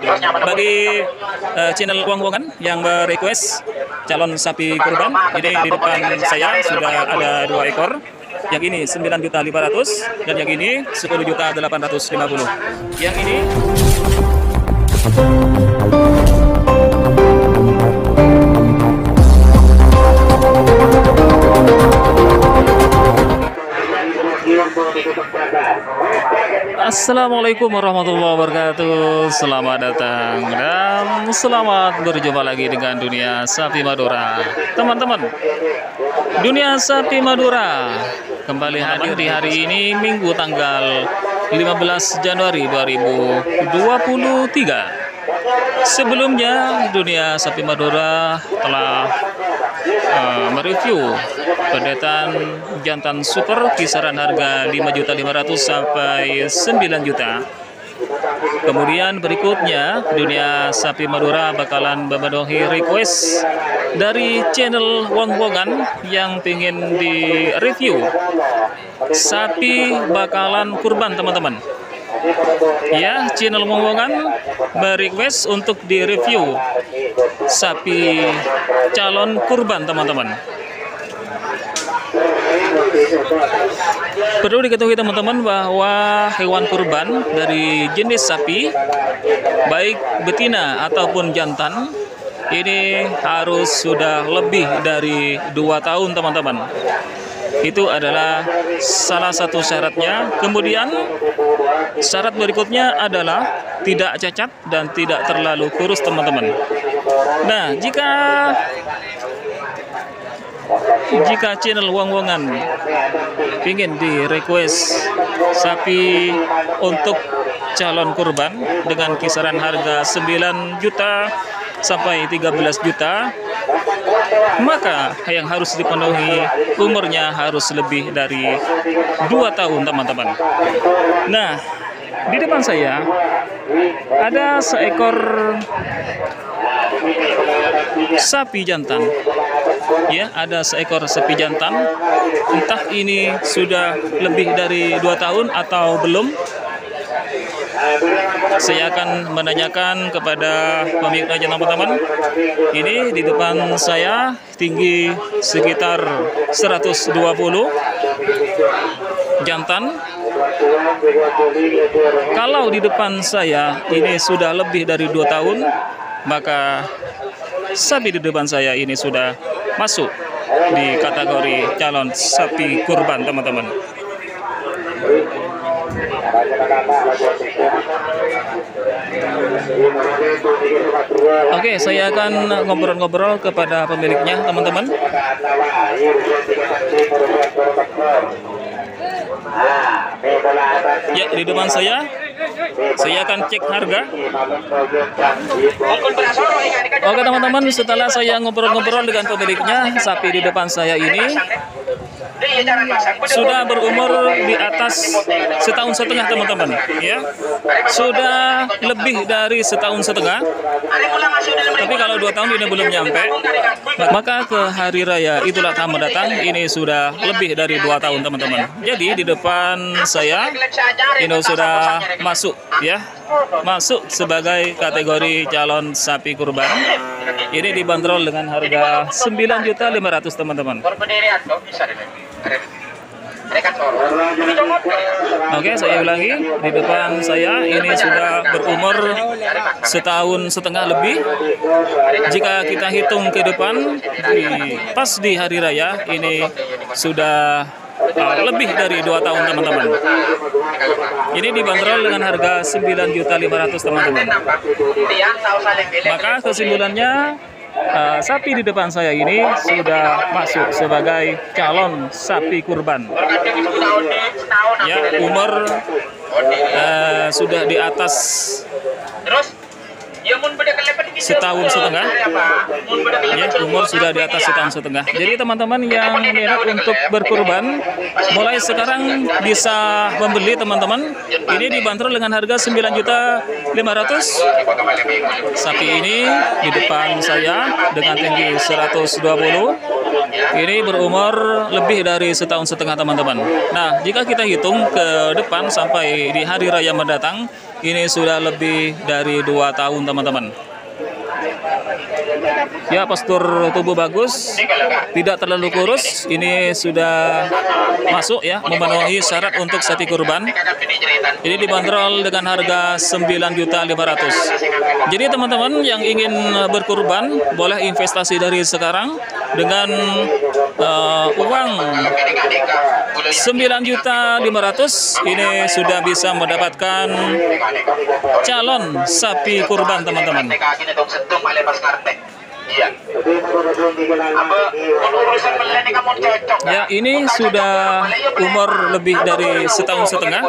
Bagi channel Wong-Wongan yang berequest calon sapi kurban, ini di depan saya sudah ada 2 ekor. Yang ini 9.500.000 dan yang ini 10.850.000. Yang ini Assalamualaikum warahmatullahi wabarakatuh. Selamat datang dan selamat berjumpa lagi dengan Dunia Sapi Madura. Teman-teman, Dunia Sapi Madura kembali hadir di hari ini, Minggu tanggal 15 Januari 2023. Sebelumnya Dunia Sapi Madura telah mereview pendetan jantan super kisaran harga 5.500.000 sampai 9 juta. Kemudian berikutnya Dunia Sapi Madura bakalan memenuhi request dari channel Wong-Wongan yang ingin di review sapi bakalan kurban, teman-teman. Ya, channel Wong-Wongan berequest untuk direview sapi calon kurban, teman-teman. Perlu diketahui teman-teman bahwa hewan kurban dari jenis sapi, baik betina ataupun jantan, ini harus sudah lebih dari 2 tahun, teman-teman. Itu adalah salah satu syaratnya. Kemudian syarat berikutnya adalah tidak cacat dan tidak terlalu kurus, teman-teman. Nah, jika channel Wong-Wongan ingin di request sapi untuk calon kurban dengan kisaran harga 9 juta sampai 13 juta, maka yang harus dipenuhi umurnya harus lebih dari 2 tahun, teman-teman. Nah, di depan saya ada seekor sapi jantan. Ya, ada seekor sapi jantan. Entah ini sudah lebih dari 2 tahun atau belum. Saya akan menanyakan kepada pemiliknya, teman-teman. Ini di depan saya tinggi sekitar 120, jantan. Kalau di depan saya ini sudah lebih dari 2 tahun, maka sapi di depan saya ini sudah masuk di kategori calon sapi kurban, teman-teman. Oke, saya akan ngobrol-ngobrol kepada pemiliknya, teman-teman. Ya, di depan saya akan cek harga. Oke, teman-teman, setelah saya ngobrol-ngobrol dengan pemiliknya, sapi di depan saya ini sudah berumur di atas 1,5 tahun, teman-teman. Ya, sudah lebih dari 1,5 tahun. Tapi kalau 2 tahun ini belum nyampe, maka ke hari raya Idul Adha mendatang ini sudah lebih dari 2 tahun, teman-teman. Jadi di depan saya ini sudah masuk, ya, masuk sebagai kategori calon sapi kurban. Ini dibanderol dengan harga 9.500.000, teman-teman. Oke, saya ulangi, di depan saya ini sudah berumur 1,5 tahun lebih. Jika kita hitung ke depan, pas di hari raya ini sudah lebih dari 2 tahun, teman-teman. Ini dibanderol dengan harga 9.500.000, teman-teman. Maka kesimpulannya, sapi di depan saya ini sudah masuk sebagai calon sapi kurban. Ya, umur sudah di atas 1,5 tahun. Ya, umur sudah di atas 1,5 tahun. Jadi teman-teman yang minat untuk berkurban, mulai sekarang bisa membeli, teman-teman. Ini dibanderol dengan harga 9.500.000. Sapi ini di depan saya dengan tinggi 120. Ini berumur lebih dari 1,5 tahun, teman-teman. Nah, jika kita hitung ke depan sampai di hari raya mendatang, ini sudah lebih dari 2 tahun teman-teman. Ya, postur tubuh bagus, tidak terlalu kurus. Ini sudah masuk ya, memenuhi syarat untuk sapi kurban. Ini dibanderol dengan harga 9.500.000. Jadi teman-teman yang ingin berkurban boleh investasi dari sekarang dengan uang 9.500.000. Ini sudah bisa mendapatkan calon sapi kurban teman-teman. Ya, ini sudah umur lebih dari 1,5 tahun.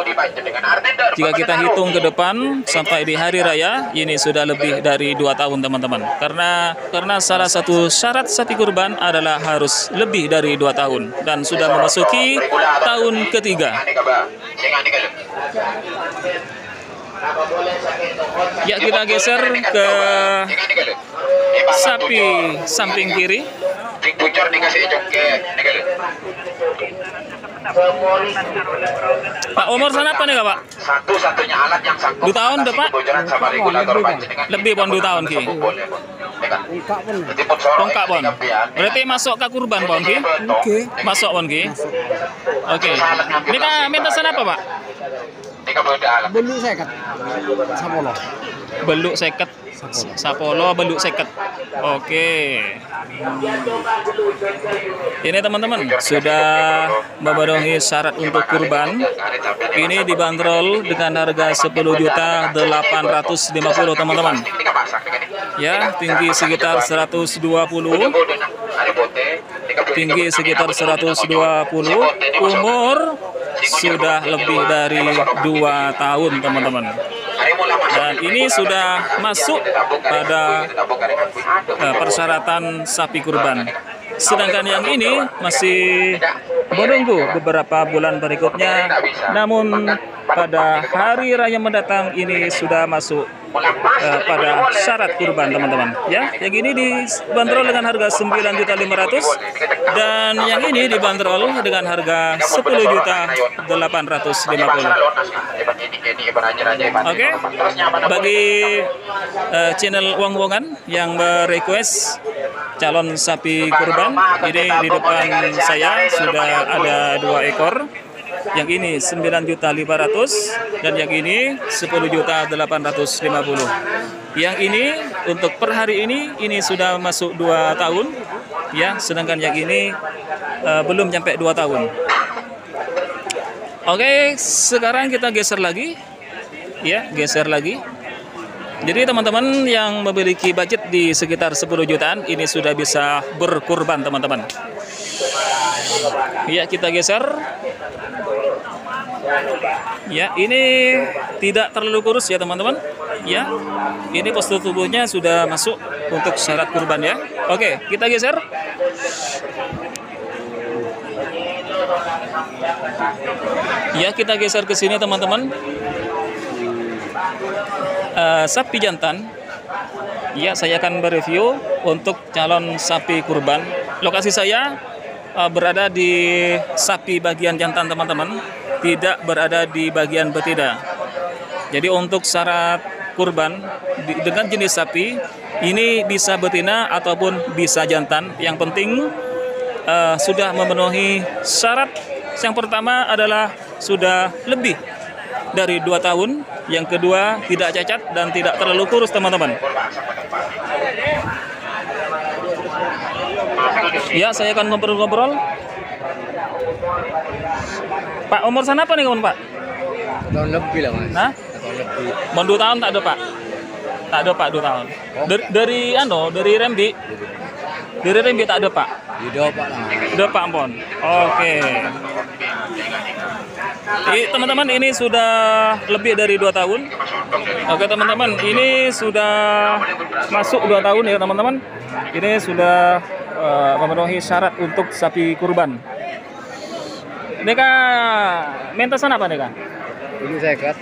Jika kita hitung ke depan sampai di hari raya, ini sudah lebih dari 2 tahun teman-teman. Karena salah satu syarat sapi kurban adalah harus lebih dari 2 tahun dan sudah memasuki tahun ketiga. Ya, kita geser ke sapi samping kiri. Pak, umur sana apa nih Kak, Pak? Satu-satunya alat yang sanggup 2 tahun deh, Pak? Lebih pon 2 tahun ki. Tongkak pon. Berarti masuk ke kurban pon ki? Masuk pon ki. Oke. Ini Kak minta sana apa, Pak? Beluk seket. Sapolo. Beluk seket. Sapolo beluk seket. Oke. Ini teman-teman sudah memenuhi syarat untuk kurban. Ini dibanderol dengan harga 10.850.000 teman-teman. Ya, tinggi sekitar 120. Tinggi sekitar 120. Umur sudah lebih dari 2 tahun teman-teman. Dan ini sudah masuk pada persyaratan sapi kurban. Sedangkan yang ini masih menunggu beberapa bulan berikutnya. Namun pada hari raya mendatang ini sudah masuk pada syarat kurban teman-teman. Ya, yang ini dibanderol dengan harga 9.500.000 dan yang ini dibanderol dengan harga 10.850.000. Oke, bagi channel Wong-Wongan yang merequest calon sapi kurban, ini di depan saya sudah ada 2 ekor. Yang ini 9.500.000 dan yang ini 10.850.000. Yang ini untuk per hari ini sudah masuk 2 tahun ya, sedangkan yang ini belum sampai 2 tahun. Oke, sekarang kita geser lagi. Ya, geser lagi. Jadi teman-teman yang memiliki budget di sekitar 10 jutaan ini sudah bisa berkurban teman-teman. Ya, kita geser. Ya, ini tidak terlalu kurus ya teman-teman. Ya, ini postur tubuhnya sudah masuk untuk syarat kurban ya. Oke, kita geser. Ya, kita geser ke sini teman-teman. Sapi jantan. Ya, saya akan mereview untuk calon sapi kurban. Lokasi saya berada di sapi bagian jantan teman-teman, tidak berada di bagian betina. Jadi untuk syarat kurban dengan jenis sapi ini bisa betina ataupun bisa jantan. Yang penting sudah memenuhi syarat. Yang pertama adalah sudah lebih dari 2 tahun. Yang kedua tidak cacat dan tidak terlalu kurus teman-teman. Ya, saya akan ngobrol-ngobrol. Pak, umur sana apa nih kawan Pak? Tahun lebih lah Mas. Nah? Tahun lebih. Mau 2 tahun tak ada Pak? Tak ada Pak 2 tahun. Dari Rembi. Dari Rembi tak ada Pak? Hidup Pak lah. Udah Pak Ampon. Oke. Teman-teman ini sudah lebih dari 2 tahun. Oke teman-teman, ini sudah masuk 2 tahun ya teman-teman. Ini sudah memenuhi syarat untuk sapi kurban. Neka mentasan apa Neka? Beluk seket.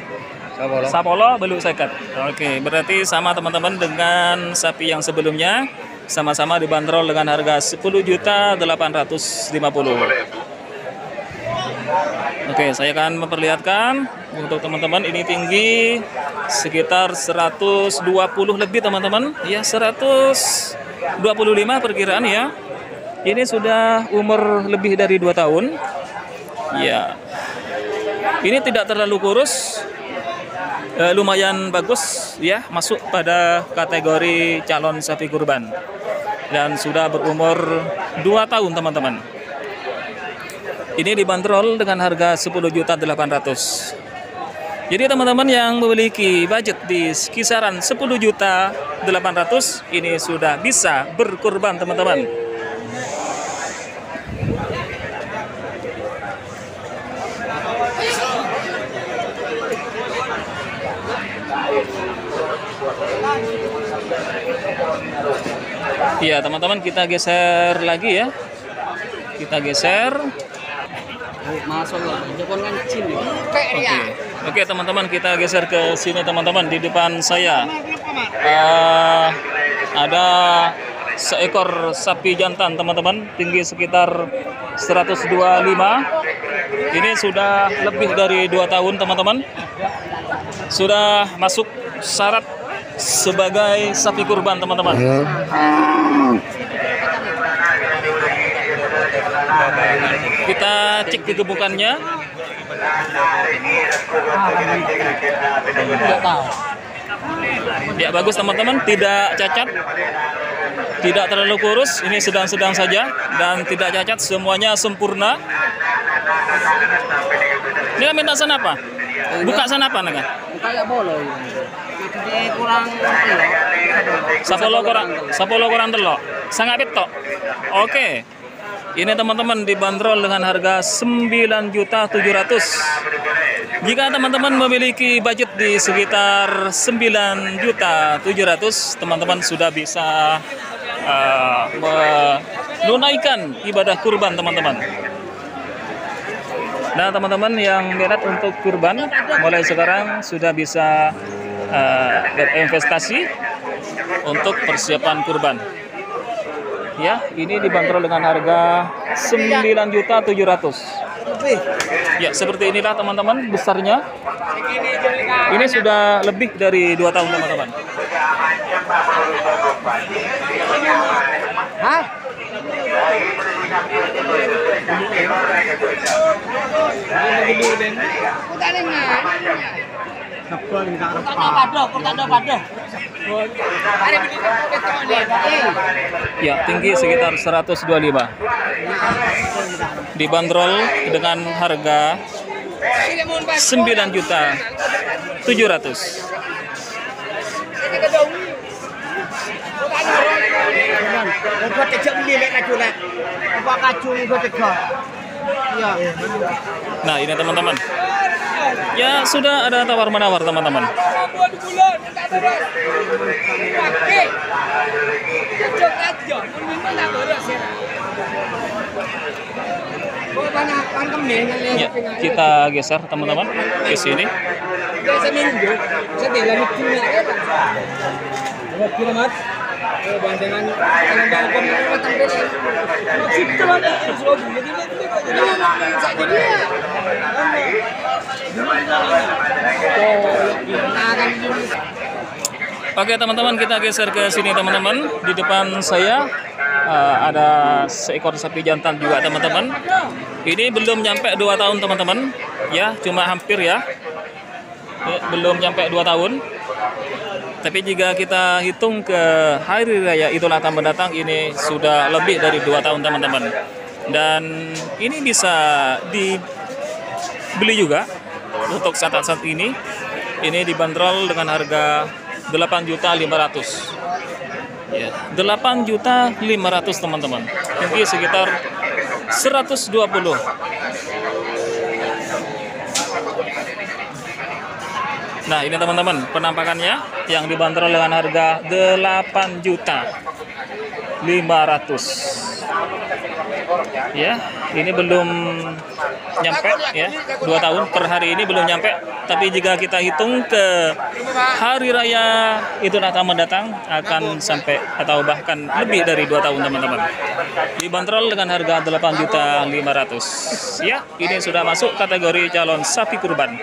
Sapolo. Sapolo beluk seket. Oke, berarti sama teman-teman dengan sapi yang sebelumnya, sama-sama dibanderol dengan harga 10.850.000. Oke, saya akan memperlihatkan Untuk teman-teman ini tinggi sekitar 120 lebih teman-teman. Ya 125 perkiraan ya. Ini sudah umur lebih dari 2 tahun. Ya. Ini tidak terlalu kurus. Lumayan bagus ya, masuk pada kategori calon sapi kurban. Dan sudah berumur 2 tahun teman-teman. Ini dibanderol dengan harga 10.800.000. Jadi teman-teman yang memiliki budget di kisaran 10.800.000 ini sudah bisa berkurban teman-teman. Iya teman-teman, kita geser lagi ya. Kita geser. Oke teman-teman, kita geser ke sini teman-teman. Di depan saya ada seekor sapi jantan teman-teman, tinggi sekitar 125. Ini sudah lebih dari 2 tahun teman-teman. Sudah masuk syarat sebagai sapi kurban teman-teman. Kita cek kegemukannya. Ya bagus teman-teman, tidak cacat, tidak terlalu kurus, ini sedang-sedang saja dan tidak cacat, semuanya sempurna. Ini minta sana apa? Buka sana apa naga? Kayak bolo. Jadi kurang Sapolo kurang telok. Sangat betok. Oke. Ini teman-teman dibanderol dengan harga 9.700.000. Jika teman-teman memiliki budget di sekitar 9.700.000, teman-teman sudah bisa menunaikan ibadah kurban teman-teman. Nah teman-teman yang minat untuk kurban, mulai sekarang sudah bisa berinvestasi untuk persiapan kurban. Ya, ini dibanderol dengan harga 9.700.000. Ya, seperti inilah teman-teman besarnya. Ini sudah lebih dari 2 tahun teman-teman. Hah? Ya, tinggi sekitar 125. Dibanderol dengan harga 9.700.000. Nah, ini teman-teman. Ya, sudah ada tawar-menawar teman-teman. Ya, kita geser teman-teman ke sini. Oke teman-teman, kita geser ke sini teman-teman. Di depan saya ada seekor sapi jantan juga teman-teman. Ini belum nyampe 2 tahun teman-teman. Ya, cuma hampir ya. Belum nyampe 2 tahun. Tapi jika kita hitung ke hari raya Idul Adha mendatang, ini sudah lebih dari 2 tahun teman-teman. Dan ini bisa dibeli juga untuk saat-saat ini. Ini dibanderol dengan harga 8.500.000. Ya, 8.500.000 teman-teman. Tinggi sekitar 120. Nah, ini teman-teman penampakannya yang dibanderol dengan harga 8.500.000. Ya, ini belum nyampe ya, 2 tahun per hari ini belum nyampe. Tapi jika kita hitung ke hari raya Idul Adha mendatang akan sampai atau bahkan lebih dari 2 tahun teman-teman. Dibanderol dengan harga 8.500.000. Ya, ini sudah masuk kategori calon sapi kurban.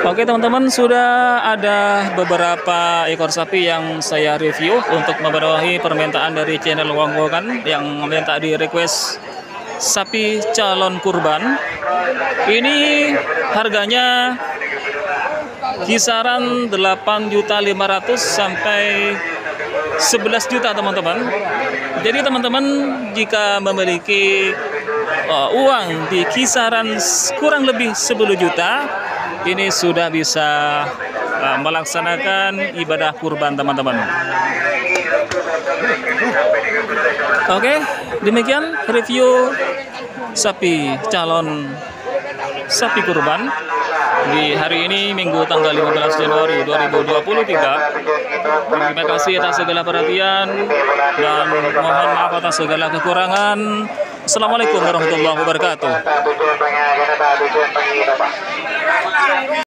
Oke teman-teman, sudah ada beberapa ekor sapi yang saya review untuk memenuhi permintaan dari channel Wang Wokan yang minta di request sapi calon kurban. Ini harganya kisaran 8.500.000 sampai 11 juta teman-teman. Jadi teman-teman jika memiliki uang di kisaran kurang lebih 10 juta, ini sudah bisa melaksanakan ibadah kurban teman-teman. Oke, demikian review sapi calon sapi kurban di hari ini Minggu tanggal 15 Januari 2023. Terima kasih atas segala perhatian dan mohon maaf atas segala kekurangan. Assalamualaikum warahmatullahi wabarakatuh.